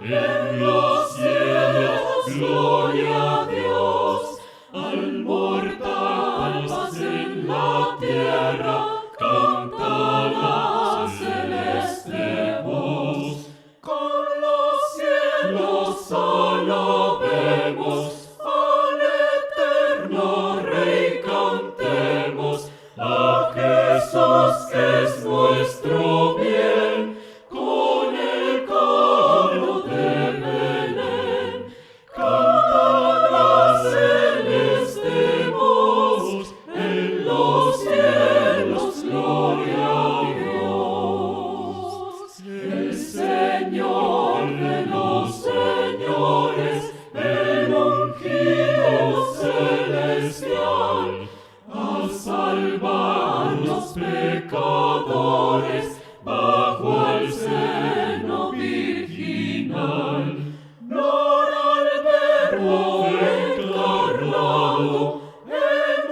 En los cielos, gloria a Dios, al mortal paz en la tierra, canta la celeste voz. Con los cielos alabemos, al eterno Rey cantemos, a Jesús que es nuestro bien, con el coro de Belén. Canta la celeste voz, en los cielos, gloria a Dios. El Señor de los señores, el ungido celestial, a salvar los pecadores bajo el seno virginal. Gloria al Verbo encarnado, en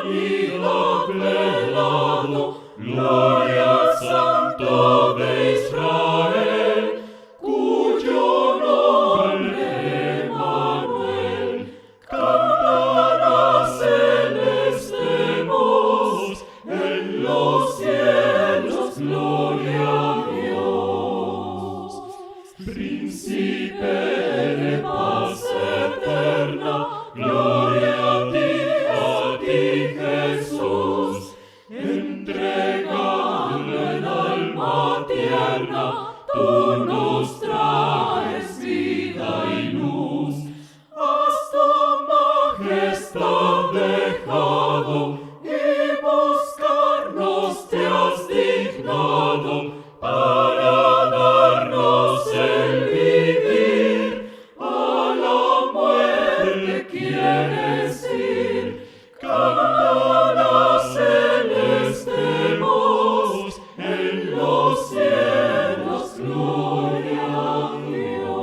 humanidad velado. Gloria al Santo de Israel, cuyo nombre Emmanuel. Canta la celeste voz, en los cielos, gloria a Dios. Príncipe de paz eterna, gloria a ti Jesús. Entregando el alma tierna, tú nos traes vida y luz. Has tu majestad dejado y buscarnos te has dignado para darnos el vivir. A la muerte quieres ir. Canta la celeste voz, en los cielos, gloria a Dios.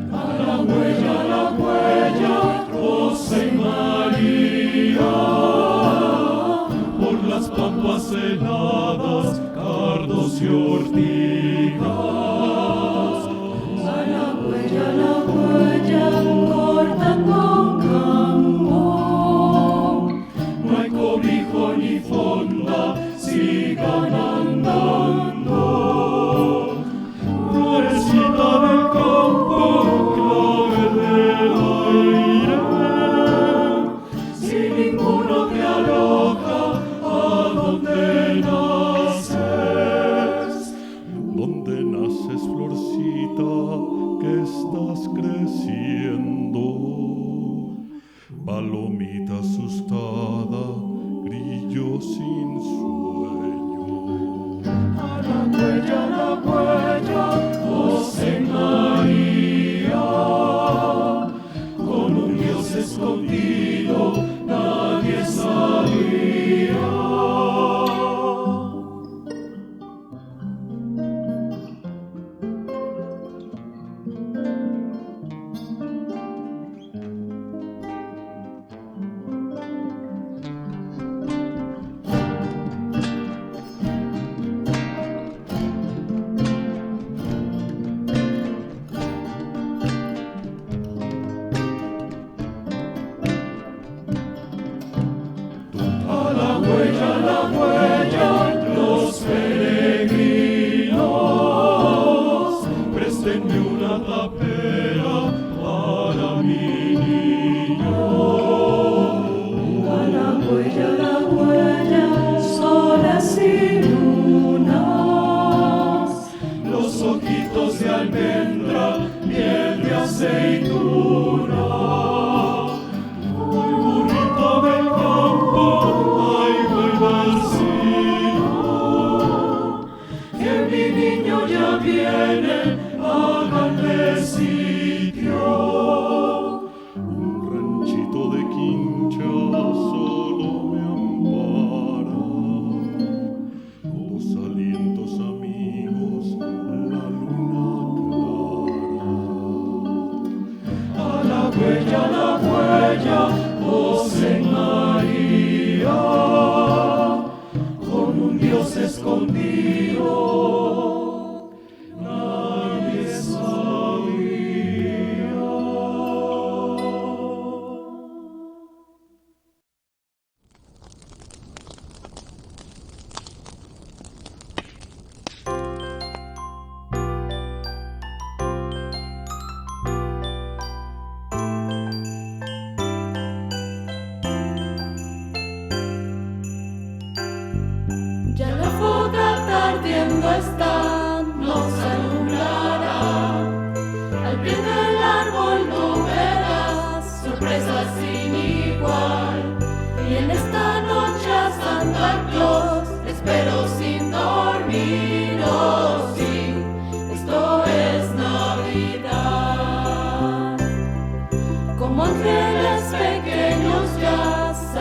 A la huella, José y María, por las pampas heladas, cardos y ortigas. A la huella, cortando campo. No hay cobijo ni fonda, sigan andando. Florecita del campo, clave del aire, si ninguno te aloja, ¿a dónde naces? ¿Dónde naces, florcita, que estás creciendo? Palomita asustada, grillo sin sueño. A la huella, José María, con un Dios escondido, nadie sabía.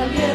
nadie